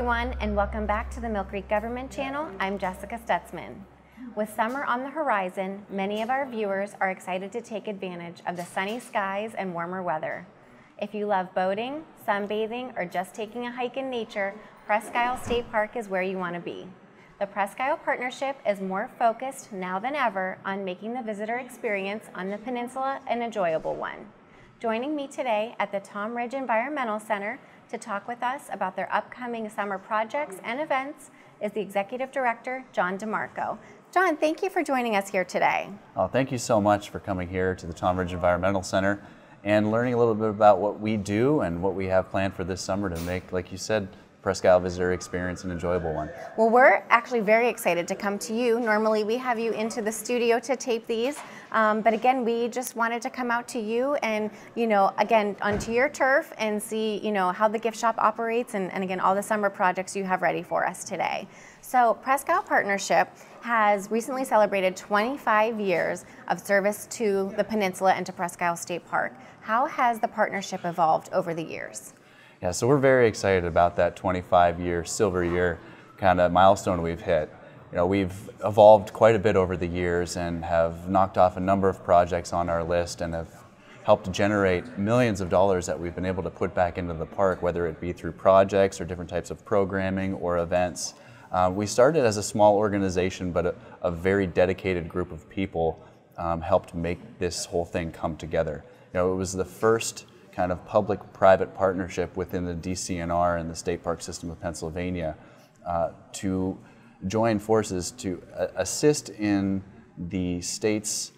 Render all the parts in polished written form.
everyone, and welcome back to the Mill Creek Government Channel. I'm Jessica Stutzman. With summer on the horizon, many of our viewers are excited to take advantage of the sunny skies and warmer weather. If you love boating, sunbathing, or just taking a hike in nature, Presque Isle State Park is where you want to be. The Presque Isle Partnership is more focused now than ever on making the visitor experience on the peninsula an enjoyable one. Joining me today at the Tom Ridge Environmental Center to talk with us about their upcoming summer projects and events is the Executive Director, John DeMarco. John, thank you for joining us here today. Oh, thank you so much for coming here to the Tom Ridge Environmental Center and learning a little bit about what we do and what we have planned for this summer to make, like you said, Presque Isle visitor experience an enjoyable one. Well, we're actually very excited to come to you. Normally we have you into the studio to tape these, but again, we just wanted to come out to you and, again, onto your turf and see, how the gift shop operates and again, all the summer projects you have ready for us today. So Presque Isle Partnership has recently celebrated 25 years of service to the peninsula and to Presque Isle State Park. How has the partnership evolved over the years? Yeah, so we're very excited about that 25-year, silver year kind of milestone we've hit. We've evolved quite a bit over the years and have knocked off a number of projects on our list and have helped generate millions of dollars that we've been able to put back into the park, whether it be through projects or different types of programming or events. We started as a small organization, but a very dedicated group of people helped make this whole thing come together. It was the first kind of public-private partnership within the DCNR and the State Park System of Pennsylvania to join forces to assist in the state's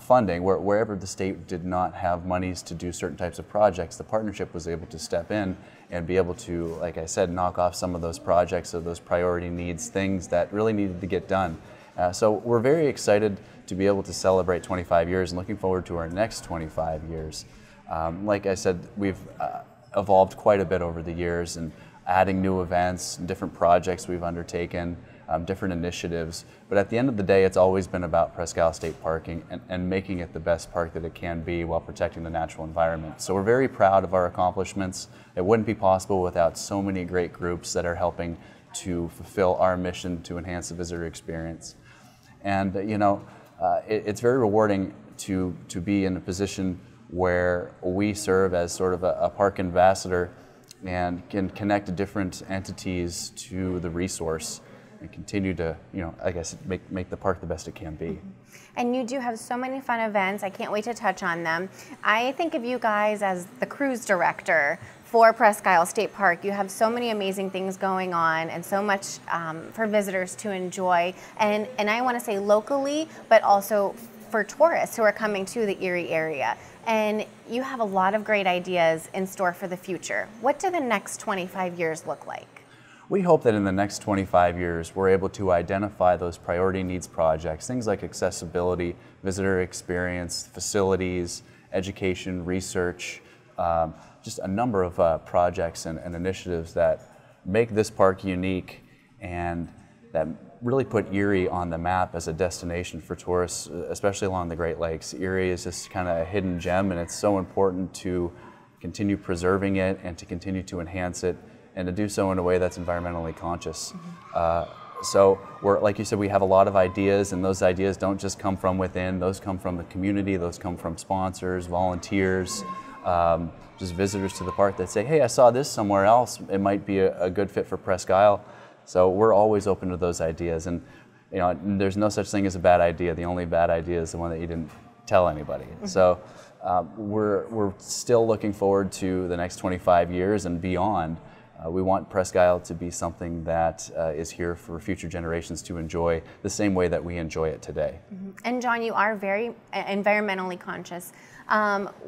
funding. Wherever the state did not have monies to do certain types of projects, the partnership was able to step in and be able to, like I said, knock off some of those projects or those priority needs, things that really needed to get done. So we're very excited to be able to celebrate 25 years and looking forward to our next 25 years. Like I said, we've evolved quite a bit over the years and adding new events, different projects we've undertaken, different initiatives. But at the end of the day, it's always been about Presque Isle State Park and making it the best park that it can be while protecting the natural environment. So we're very proud of our accomplishments. It wouldn't be possible without so many great groups that are helping to fulfill our mission to enhance the visitor experience. And it's very rewarding to be in a position where we serve as sort of a park ambassador and can connect different entities to the resource and continue to, I guess, make the park the best it can be. And you do have so many fun events. I can't wait to touch on them. I think of you guys as the cruise director for Presque Isle State Park. You have so many amazing things going on and so much for visitors to enjoy. And I want to say locally, but also for tourists who are coming to the Erie area. And you have a lot of great ideas in store for the future. What do the next 25 years look like? We hope that in the next 25 years, we're able to identify those priority needs projects, things like accessibility, visitor experience, facilities, education, research, just a number of projects and initiatives that make this park unique and that really put Erie on the map as a destination for tourists, especially along the Great Lakes. Erie is just kind of a hidden gem, and it's so important to continue preserving it and to continue to enhance it and to do so in a way that's environmentally conscious. So like you said, we have a lot of ideas, and those ideas don't just come from within. Those come from the community, those come from sponsors, volunteers, just visitors to the park that say, hey, I saw this somewhere else. It might be a good fit for Presque Isle. So we're always open to those ideas, and there's no such thing as a bad idea. The only bad idea is the one that you didn't tell anybody. So we're still looking forward to the next 25 years and beyond. We want Presque Isle to be something that is here for future generations to enjoy the same way that we enjoy it today. And John, you are very environmentally conscious.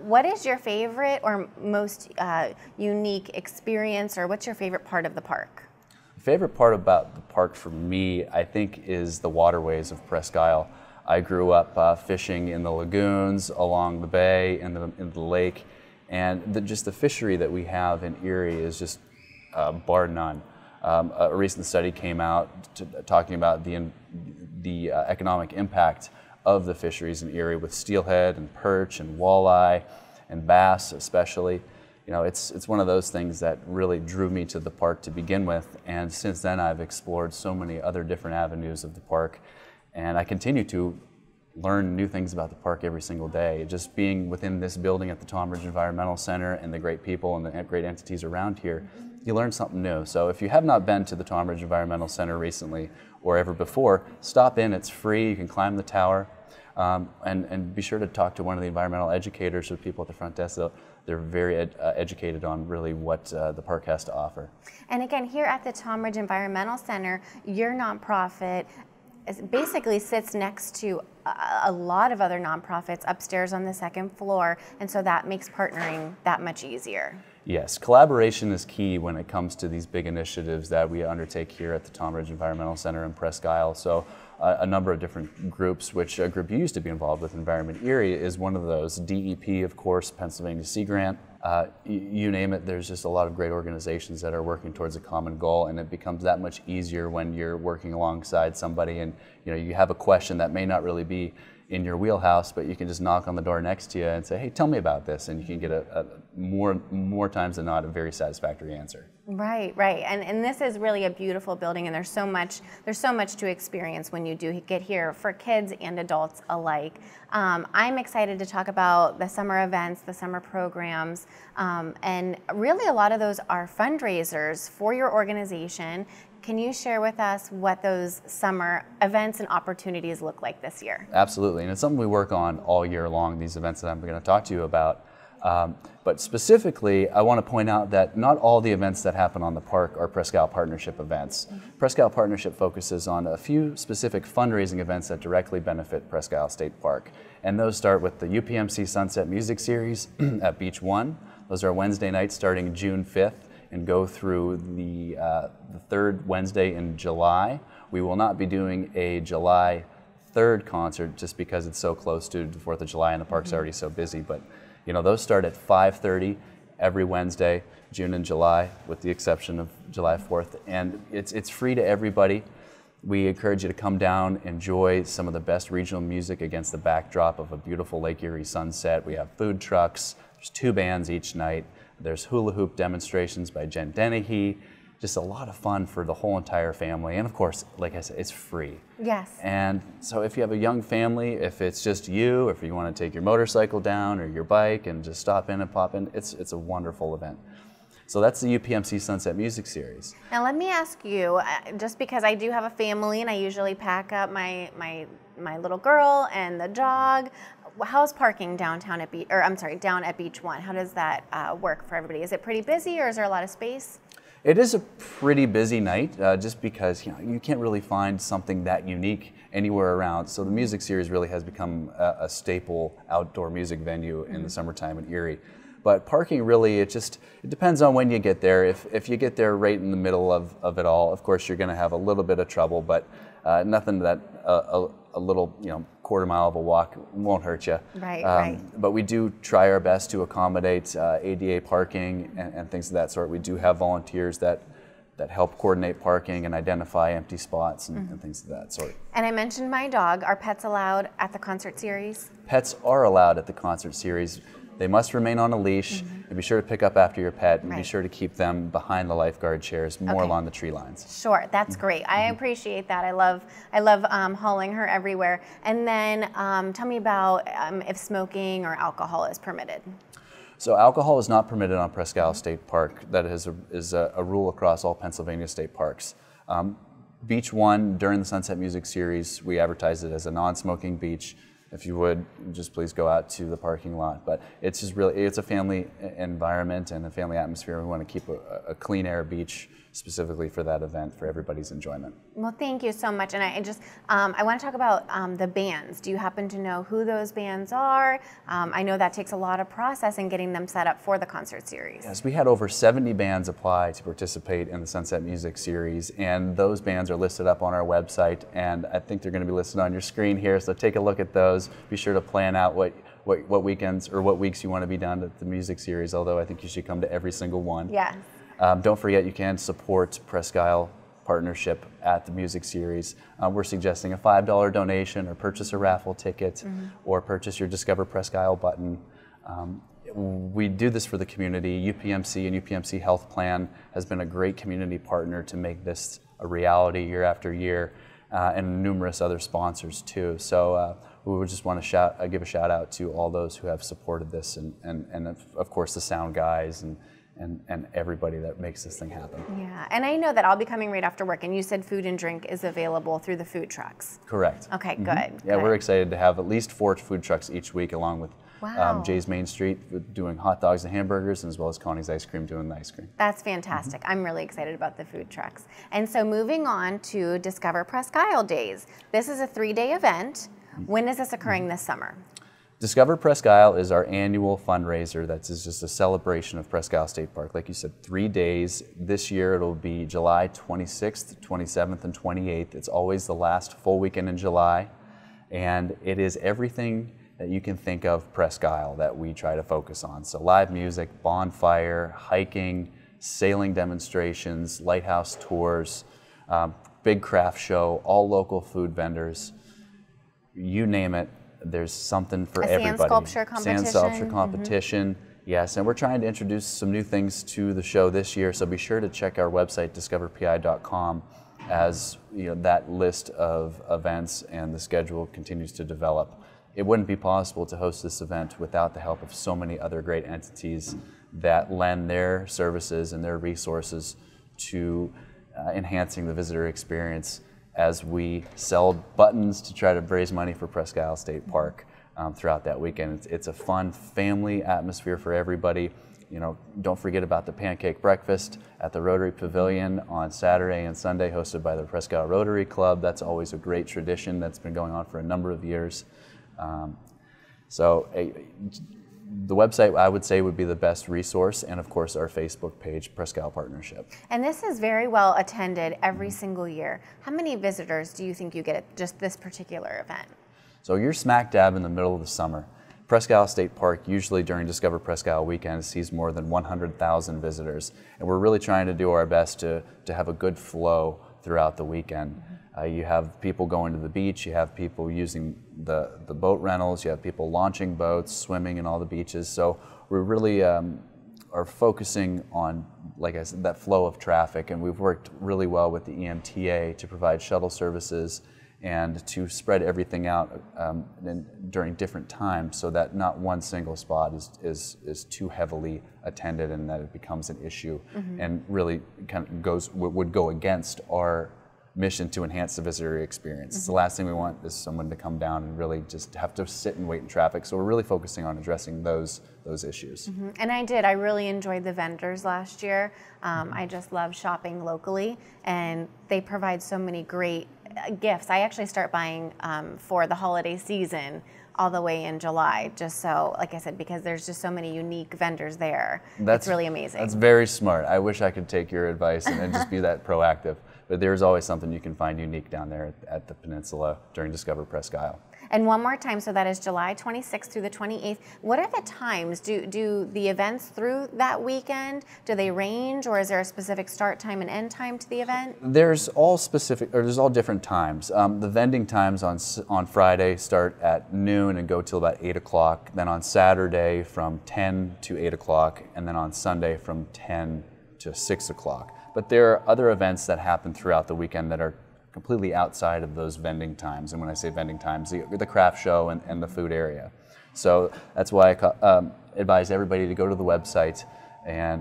What is your favorite or most unique experience, or what's your favorite part of the park? The favorite part about the park for me, I think, is the waterways of Presque Isle. I grew up fishing in the lagoons, along the bay, in the lake, and just the fishery that we have in Erie is just bar none. A recent study came out talking about the economic impact of the fisheries in Erie with steelhead and perch and walleye and bass especially. it's one of those things that really drew me to the park to begin with, and since then I've explored so many other different avenues of the park, and I continue to learn new things about the park every single day. Just being within this building at the Tom Ridge Environmental Center and the great people and the great entities around here, you learn something new. So if you have not been to the Tom Ridge Environmental Center recently or ever before, stop in, it's free, you can climb the tower, and be sure to talk to one of the environmental educators or people at the front desk. They're very educated on really what the park has to offer. And again, here at the Tom Ridge Environmental Center, your nonprofit basically sits next to a lot of other nonprofits upstairs on the second floor, and so that makes partnering that much easier. Yes, collaboration is key when it comes to these big initiatives that we undertake here at the Tom Ridge Environmental Center in Presque Isle. So a number of different groups, which a group you used to be involved with, Environment Erie, is one of those. DEP, of course, Pennsylvania Sea Grant, you name it, there's just a lot of great organizations that are working towards a common goal, and it becomes that much easier when you're working alongside somebody and you have a question that may not really be in your wheelhouse, but you can just knock on the door next to you and say, hey, tell me about this, and you can get a more times than not a very satisfactory answer. Right, right, and this is really a beautiful building, and there's so much to experience when you do get here for kids and adults alike. I'm excited to talk about the summer events, the summer programs, and really a lot of those are fundraisers for your organization. Can you share with us what those summer events and opportunities look like this year? Absolutely, and it's something we work on all year long, these events that I'm going to talk to you about. But specifically, I want to point out that not all the events that happen on the park are Presque Isle Partnership events. Presque Isle Partnership focuses on a few specific fundraising events that directly benefit Presque Isle State Park. And those start with the UPMC Sunset Music Series at Beach 1. Those are Wednesday nights starting June 5th and go through the third Wednesday in July. We will not be doing a July 3rd concert just because it's so close to the 4th of July and the park's already so busy, but those start at 5:30 every Wednesday, June and July, with the exception of July 4th, and it's free to everybody. We encourage you to come down, enjoy some of the best regional music against the backdrop of a beautiful Lake Erie sunset. We have food trucks, there's 2 bands each night, there's hula hoop demonstrations by Jen Dennehy, just a lot of fun for the whole entire family, and of course, like I said, it's free. Yes. And so if you have a young family, if it's just you, if you want to take your motorcycle down or your bike and just stop in and pop in, it's a wonderful event. So that's the UPMC Sunset Music Series. Now let me ask you, just because I do have a family and I usually pack up my little girl and the dog, how's parking downtown at down at Beach 1? How does that work for everybody? Is it pretty busy or is there a lot of space? It is a pretty busy night, just because you can't really find something that unique anywhere around. So the music series really has become a staple outdoor music venue in the summertime in Erie. But parking really, it depends on when you get there. If you get there right in the middle of it all, of course you're going to have a little bit of trouble, but nothing that a little quarter mile of a walk won't hurt you. Right, right. But we do try our best to accommodate ADA parking and things of that sort. We do have volunteers that help coordinate parking and identify empty spots and things of that sort. And I mentioned my dog. Are pets allowed at the concert series? Pets are allowed at the concert series. They must remain on a leash, and be sure to pick up after your pet, and be sure to keep them behind the lifeguard chairs, more along the tree lines. Sure, that's great. I appreciate that. I love hauling her everywhere. And then tell me about if smoking or alcohol is permitted. So alcohol is not permitted on Presque Isle State Park. That is a rule across all Pennsylvania state parks. Beach 1, during the Sunset Music Series, we advertise it as a non-smoking beach. If you would, just please go out to the parking lot. But it's just really, it's a family environment and a family atmosphere. We want to keep a clean air beach specifically for that event, for everybody's enjoyment. Well, thank you so much. And I want to talk about the bands. Do you happen to know who those bands are? I know that takes a lot of process in getting them set up for the concert series. Yes, we had over 70 bands apply to participate in the Sunset Music Series, and those bands are listed up on our website, and I think they're going to be listed on your screen here, so take a look at those. Be sure to plan out what weekends or what weeks you want to be down at the music series, although I think you should come to every single one. Yes. Don't forget, you can support Presque Isle Partnership at the music series. We're suggesting a $5 donation, or purchase a raffle ticket, or purchase your Discover Presque Isle button. we do this for the community. UPMC and UPMC Health Plan has been a great community partner to make this a reality year after year, and numerous other sponsors too. So we would just want to give a shout out to all those who have supported this, and of course the sound guys and everybody that makes this thing happen. Yeah, and I know that I'll be coming right after work, and you said food and drink is available through the food trucks. Correct. Okay, good. Yeah, good. We're excited to have at least 4 food trucks each week, along with Wow. Jay's Main Street doing hot dogs and hamburgers, as well as Connie's Ice Cream doing the ice cream. That's fantastic. I'm really excited about the food trucks. And so moving on to Discover Presque Isle Days. This is a 3-day event. When is this occurring this summer? Discover Presque Isle is our annual fundraiser that's just a celebration of Presque Isle State Park. Like you said, 3 days. This year it'll be July 26th, 27th, and 28th. It's always the last full weekend in July. And it is everything that you can think of Presque Isle that we try to focus on. So live music, bonfire, hiking, sailing demonstrations, lighthouse tours, big craft show, all local food vendors. You name it, there's something for everybody. Sand sculpture competition. Sand sculpture competition, yes. And we're trying to introduce some new things to the show this year, so be sure to check our website, discoverpi.com, as that list of events and the schedule continues to develop. It wouldn't be possible to host this event without the help of so many other great entities that lend their services and their resources to enhancing the visitor experience as we sell buttons to try to raise money for Presque Isle State Park throughout that weekend. It's a fun family atmosphere for everybody. Don't forget about the pancake breakfast at the Rotary Pavilion on Saturday and Sunday, hosted by the Presque Isle Rotary Club. That's always a great tradition that's been going on for a number of years. The website, I would say, would be the best resource, and of course our Facebook page, Presque Isle Partnership. And this is very well attended every single year. How many visitors do you think you get at just this particular event? So you're smack dab in the middle of the summer. Presque Isle State Park, usually during Discover Presque Isle weekend, sees more than 100,000 visitors, and we're really trying to do our best to have a good flow throughout the weekend. You have people going to the beach, you have people using the boat rentals, you have people launching boats, swimming in all the beaches. So we're really are focusing on, like I said, that flow of traffic, and we've worked really well with the EMTA to provide shuttle services and to spread everything out during different times so that not one single spot is too heavily attended and that it becomes an issue and really kind of would go against our mission to enhance the visitor experience. The last thing we want is someone to come down and really just have to sit and wait in traffic. So we're really focusing on addressing those issues. And I really enjoyed the vendors last year. I just love shopping locally, and they provide so many great gifts. I actually start buying for the holiday season all the way in July, just so, like I said, because there's just so many unique vendors there. It's really amazing. That's very smart. I wish I could take your advice and just be that proactive. But there's always something you can find unique down there at the Peninsula during Discover Presque Isle. And one more time, so that is July 26th through the 28th. What are the times? Do the events through that weekend, do they range, or is there a specific start time and end time to the event? There's all different times. The vending times on Friday start at noon and go till about 8 o'clock. Then on Saturday from 10 to 8 o'clock, and then on Sunday from 10 to 6 o'clock. But there are other events that happen throughout the weekend that are completely outside of those vending times. And when I say vending times, the craft show and the food area. So that's why I advise everybody to go to the website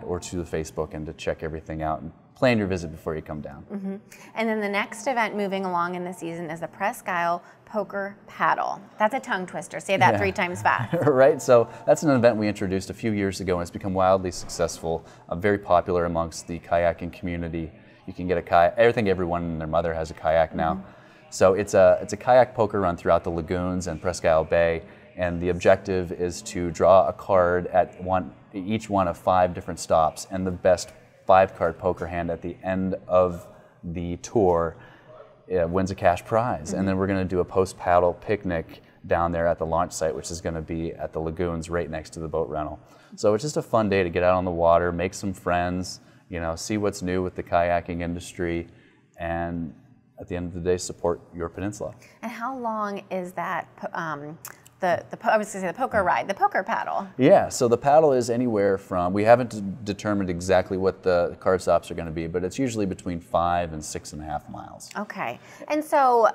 or to the Facebook and to check everything out and plan your visit before you come down. And then the next event moving along in the season is the Presque Isle Poker Paddle. That's a tongue twister. Say that 3 times fast. Right, so that's an event we introduced a few years ago, and it's become wildly successful, very popular amongst the kayaking community. You can get a kayak. I think everyone and their mother has a kayak now. So it's a kayak poker run throughout the lagoons and Presque Isle Bay, and the objective is to draw a card at each one of 5 different stops, and the best 5-card poker hand at the end of the tour wins a cash prize. And then we're going to do a post-paddle picnic down there at the launch site, which is going to be at the lagoons right next to the boat rental. So it's just a fun day to get out on the water, make some friends, see what's new with the kayaking industry, and at the end of the day, support your peninsula. And how long is that I was going to say the poker ride, the poker paddle. Yeah, so the paddle is anywhere from, we haven't determined exactly what the cart stops are going to be, but it's usually between 5 and 6.5 miles. Okay, and so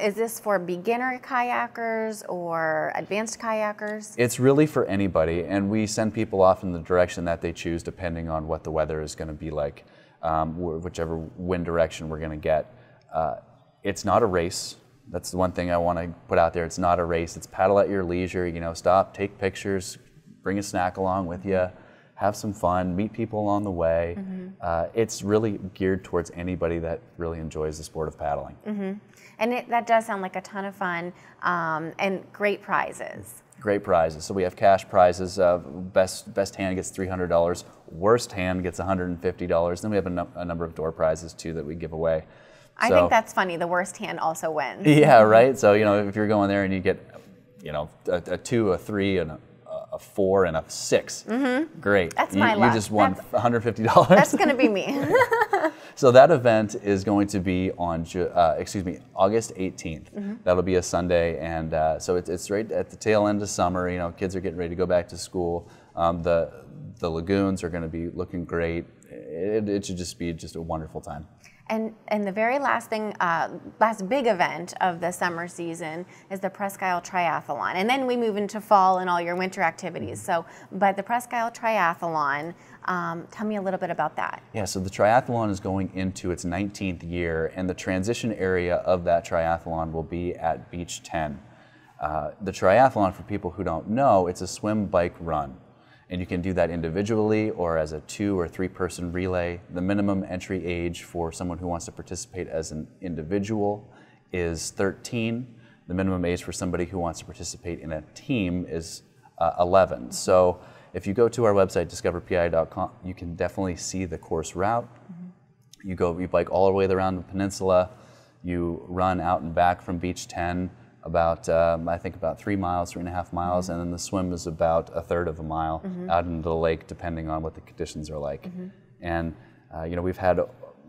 is this for beginner kayakers or advanced kayakers? It's really for anybody, and we send people off in the direction that they choose depending on what the weather is going to be like, whichever wind direction we're going to get. It's not a race. That's the one thing I want to put out there. It's not a race. It's paddle at your leisure. You know, stop, take pictures, bring a snack along with you, have some fun, meet people along the way. It's really geared towards anybody that really enjoys the sport of paddling. And that does sound like a ton of fun and great prizes. Great prizes. So we have cash prizes. Best hand gets $300. Worst hand gets $150. Then we have a number of door prizes too that we give away. I think that's funny. The worst hand also wins. Yeah, right. So, you know, if you're going there and you get, you know, a 2, a 3, and a 4, and a 6, great. That's my luck. You just won $150. That's going to be me. So that event is going to be on, August 18th. That'll be a Sunday, and so it's right at the tail end of summer. You know, kids are getting ready to go back to school. The lagoons are going to be looking great. It should just be a wonderful time. And the very last thing, last big event of the summer season is the Presque Isle Triathlon. And then we move into fall and all your winter activities. So, but the Presque Isle Triathlon, tell me a little bit about that. Yeah, so the triathlon is going into its 19th year, and the transition area of that triathlon will be at Beach 10. The triathlon, for people who don't know, it's a swim, bike, run. And you can do that individually or as a 2 or 3 person relay. The minimum entry age for someone who wants to participate as an individual is 13. The minimum age for somebody who wants to participate in a team is 11. So if you go to our website, discoverpi.com, you can definitely see the course route. You bike all the way around the peninsula. You run out and back from Beach 10. About, I think about 3 miles, 3.5 miles, and then the swim is about a third of a mile out into the lake, depending on what the conditions are like. And you know, we've had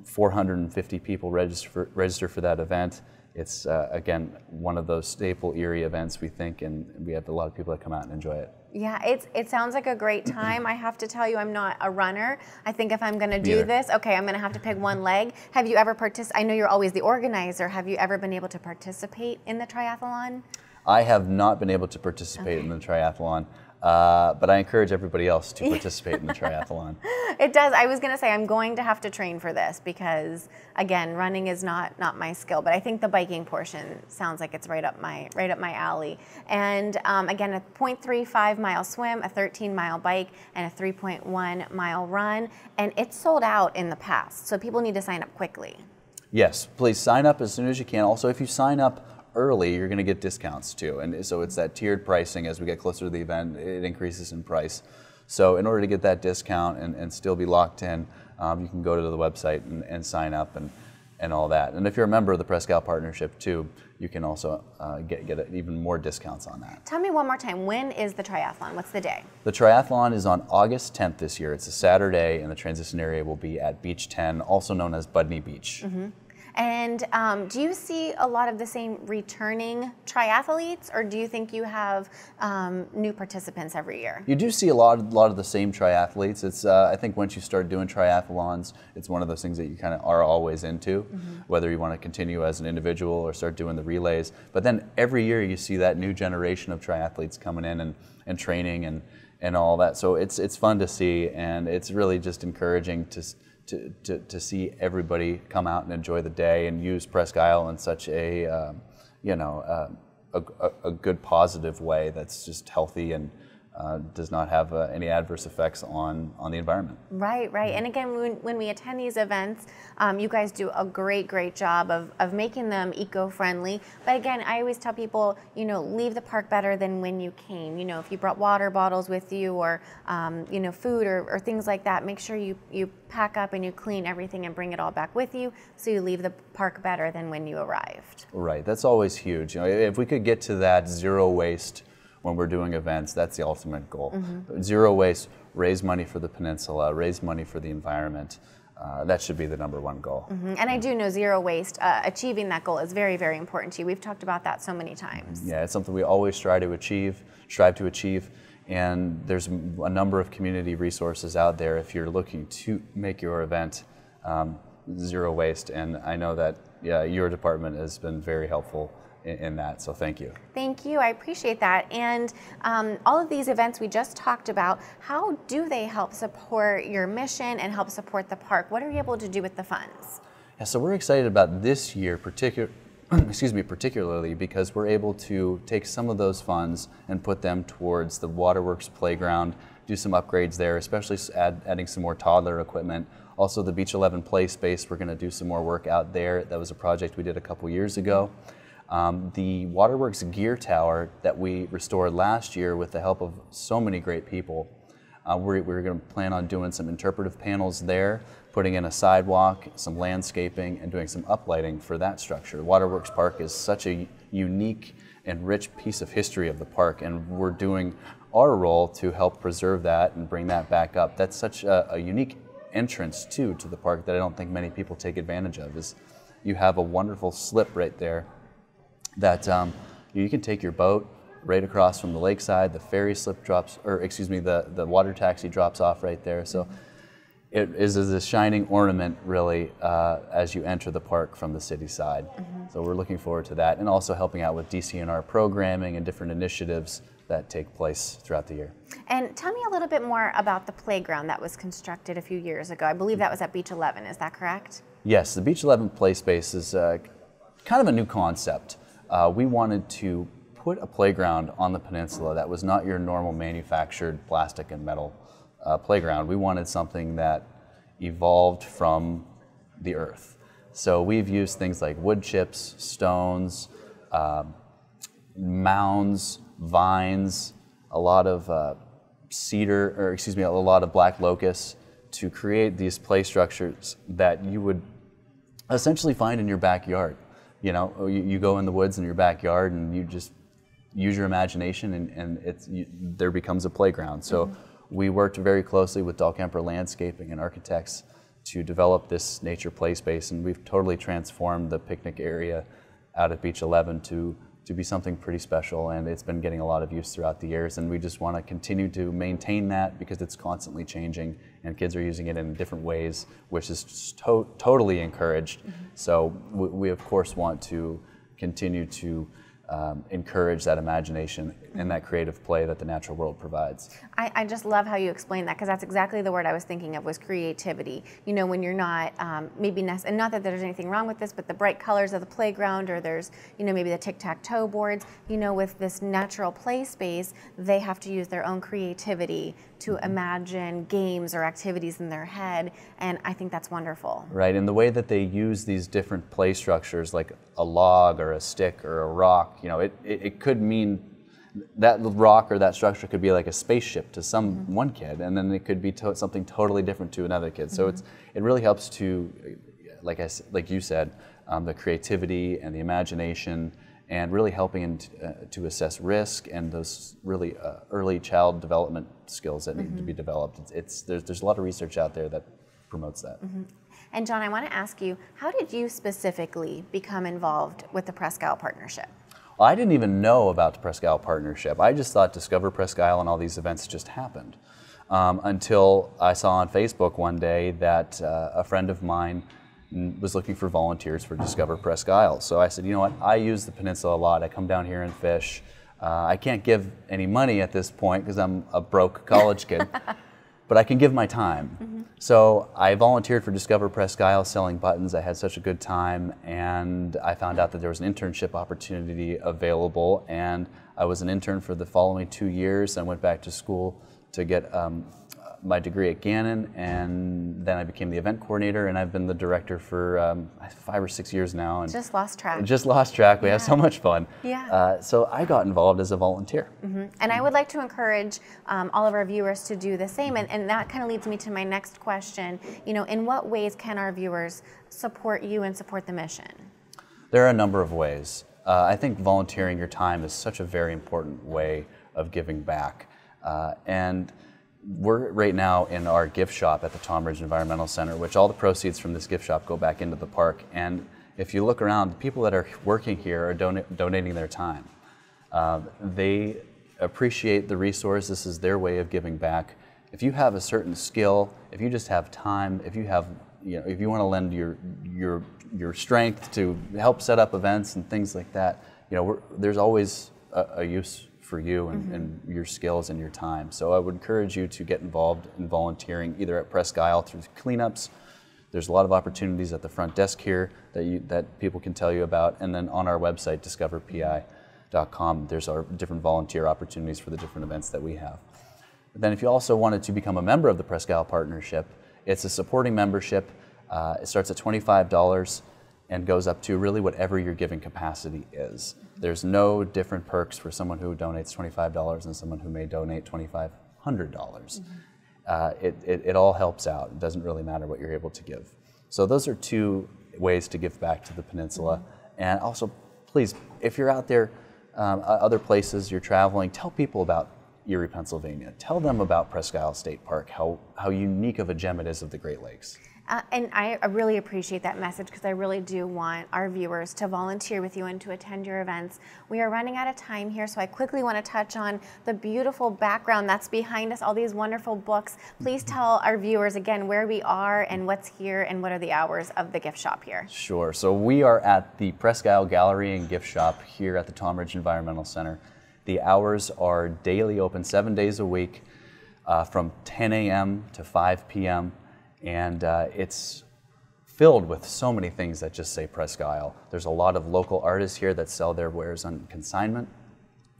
450 people register for that event. It's again one of those staple Erie events, we think, and we have a lot of people that come out and enjoy it. Yeah, it sounds like a great time. I have to tell you, I'm not a runner. I think if I'm going to do this, okay, I'm going to have to pick one leg. Have you ever participated? I know you're always the organizer. Have you ever been able to participate in the triathlon? I have not been able to participate in the triathlon, but I encourage everybody else to participate in the triathlon. It does. I was going to say I'm going to have to train for this because, again, running is not my skill. But I think the biking portion sounds like it's right up my alley. And again, a 0.35 mile swim, a 13-mile bike, and a 3.1 mile run. And it's sold out in the past, so people need to sign up quickly. Yes, please sign up as soon as you can. Also, if you sign up early, you're going to get discounts too. And so it's that tiered pricing. As we get closer to the event, it increases in price. So in order to get that discount and still be locked in, you can go to the website and sign up and all that. And if you're a member of the Presque Isle Partnership too, you can also get even more discounts on that. Tell me one more time, when is the triathlon? What's the day? The triathlon is on August 10th this year. It's a Saturday, and the transition area will be at Beach 10, also known as Budney Beach. And do you see a lot of the same returning triathletes, or do you think you have new participants every year? You do see a lot of the same triathletes. It's I think once you start doing triathlons, it's one of those things that you kind of are always into, whether you want to continue as an individual or start doing the relays. But then every year you see that new generation of triathletes coming in and training and all that. So it's fun to see, and it's really just encouraging to see everybody come out and enjoy the day and use Presque Isle in such a a good positive way that's just healthy and does not have any adverse effects on the environment. Right. And again, when we attend these events, you guys do a great job of making them eco-friendly. But again, I always tell people, you know, leave the park better than when you came. You know, if you brought water bottles with you or, you know, food or things like that, make sure you pack up and you clean everything and bring it all back with you so you leave the park better than when you arrived. Right. That's always huge. You know, if we could get to that zero waste when we're doing events, that's the ultimate goal. Zero waste, raise money for the peninsula, raise money for the environment. that should be the #1 goal. And I do know zero waste, achieving that goal is very, very important to you. We've talked about that so many times. Yeah, it's something we always strive to achieve, and there's a number of community resources out there if you're looking to make your event zero waste, and I know that your department has been very helpful in that, so thank you. Thank you, I appreciate that. And all of these events we just talked about, how do they help support your mission and help support the park? What are you able to do with the funds? Yeah, so we're excited about this year particularly because we're able to take some of those funds and put them towards the Waterworks playground, do some upgrades there, especially adding some more toddler equipment. Also the Beach 11 play space, we're going to do some more work out there. That was a project we did a couple years ago. The Waterworks gear tower that we restored last year with the help of so many great people, we're going to plan on doing some interpretive panels there, putting in a sidewalk, some landscaping, and doing some uplighting for that structure. Waterworks Park is such a unique and rich piece of history of the park, and we're doing our role to help preserve that and bring that back up. That's such a unique entrance to the park that I don't think many people take advantage of. Is you have a wonderful slip right there that you can take your boat right across from the lakeside. The ferry slip drops, or excuse me, the water taxi drops off right there. So it is a shining ornament, really, as you enter the park from the city side. So we're looking forward to that, and also helping out with DCNR programming and different initiatives that take place throughout the year. And tell me a little bit more about the playground that was constructed a few years ago. I believe that was at Beach 11, is that correct? Yes, the Beach 11 play space is kind of a new concept. We wanted to put a playground on the peninsula that was not your normal manufactured plastic and metal playground. We wanted something that evolved from the earth. So we've used things like wood chips, stones, mounds, vines, a lot of a lot of black locust to create these play structures that you would essentially find in your backyard. You know, you go in the woods in your backyard and you just use your imagination, and there becomes a playground. So we worked very closely with Dahlkemper Landscaping and architects to develop this nature play space, and we've totally transformed the picnic area out at Beach 11 to be something pretty special, and it's been getting a lot of use throughout the years, and we just want to continue to maintain that because it's constantly changing and kids are using it in different ways, which is totally encouraged. So we of course want to continue to encourage that imagination and that creative play that the natural world provides. I just love how you explain that, because that's exactly the word I was thinking of, was creativity. You know, when you're not, and not that there's anything wrong with this, but the bright colors of the playground, or there's, you know, maybe the tic-tac-toe boards, you know, with this natural play space, they have to use their own creativity to imagine games or activities in their head, and I think that's wonderful. Right, and the way that they use these different play structures, like a log or a stick or a rock, you know, it could mean that rock or that structure could be like a spaceship to one kid, and then it could be something totally different to another kid. So it really helps to, like you said, the creativity and the imagination, and really helping to assess risk and those really early child development skills that need to be developed. There's a lot of research out there that promotes that. And John, I want to ask you, how did you specifically become involved with the Presque Isle Partnership? Well, I didn't even know about the Presque Isle Partnership. I just thought Discover Presque Isle and all these events just happened. Until I saw on Facebook one day that a friend of mine was looking for volunteers for Discover Presque Isle. So I said, you know what, I use the peninsula a lot. I come down here and fish. I can't give any money at this point because I'm a broke college kid, but I can give my time. So I volunteered for Discover Presque Isle selling buttons. I had such a good time, and I found out that there was an internship opportunity available, and I was an intern for the following 2 years. I went back to school to get my degree at Gannon, and then I became the event coordinator, and I've been the director for 5 or 6 years now. And just lost track. Just lost track. We have so much fun. Yeah. So I got involved as a volunteer. And I would like to encourage all of our viewers to do the same, and that kind of leads me to my next question. You know, in what ways can our viewers support you and support the mission? There are a number of ways. I think volunteering your time is such a very important way of giving back. And we're right now in our gift shop at the Tom Ridge Environmental Center, which all the proceeds from this gift shop go back into the park. And if you look around, the people that are working here are donating their time. They appreciate the resource. This is their way of giving back. If you have a certain skill, if you just have time, if you have, if you want to lend your strength to help set up events and things like that, there's always a use for you and your skills and your time. So I would encourage you to get involved in volunteering, either at Presque Isle through cleanups. There's a lot of opportunities at the front desk here that people can tell you about, and then on our website, discoverpi.com, there's our different volunteer opportunities for the different events that we have. But then if you also wanted to become a member of the Presque Isle Partnership, it's a supporting membership. It starts at $25 and goes up to really whatever your giving capacity is. There's no different perks for someone who donates $25 and someone who may donate $2,500. It all helps out. It doesn't really matter what you're able to give. So those are two ways to give back to the peninsula. And also, please, if you're out there, other places you're traveling, tell people about Erie, Pennsylvania. Tell them about Presque Isle State Park, how unique of a gem it is of the Great Lakes. And I really appreciate that message, because I really do want our viewers to volunteer with you and to attend your events. We are running out of time here, so I quickly want to touch on the beautiful background that's behind us, all these wonderful books. Please tell our viewers again where we are and what's here and what are the hours of the gift shop here. Sure. So we are at the Presque Isle Gallery and Gift Shop here at the Tom Ridge Environmental Center. The hours are daily open 7 days a week from 10 a.m. to 5 p.m. And it's filled with so many things that just say Presque Isle. There's a lot of local artists here that sell their wares on consignment.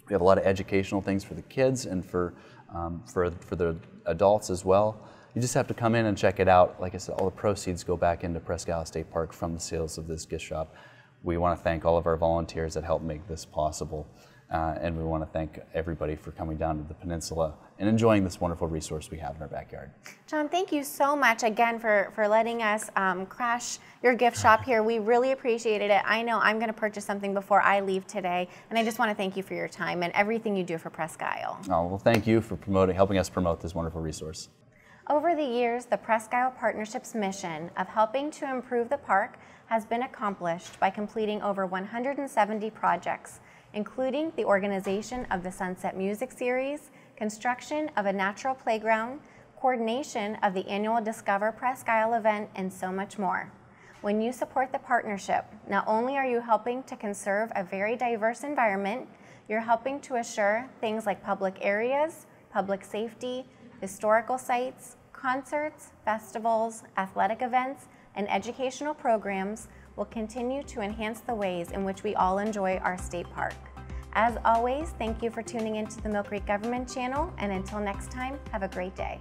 We have a lot of educational things for the kids and for the adults as well. You just have to come in and check it out. Like I said, all the proceeds go back into Presque Isle State Park from the sales of this gift shop. We want to thank all of our volunteers that help make this possible. And we want to thank everybody for coming down to the peninsula and enjoying this wonderful resource we have in our backyard. John, thank you so much again for letting us crash your gift shop here. We really appreciated it. I know I'm going to purchase something before I leave today, and I just want to thank you for your time and everything you do for Presque Isle. Oh, well, thank you for helping us promote this wonderful resource. Over the years, the Presque Isle Partnership's mission of helping to improve the park has been accomplished by completing over 170 projects, including the organization of the Sunset Music Series, construction of a natural playground, coordination of the annual Discover Presque Isle event, and so much more. When you support the partnership, not only are you helping to conserve a very diverse environment, you're helping to assure things like public areas, public safety, historical sites, concerts, festivals, athletic events, and educational programs will continue to enhance the ways in which we all enjoy our state park. As always, thank you for tuning into the Mill Creek Government Channel, and until next time, have a great day.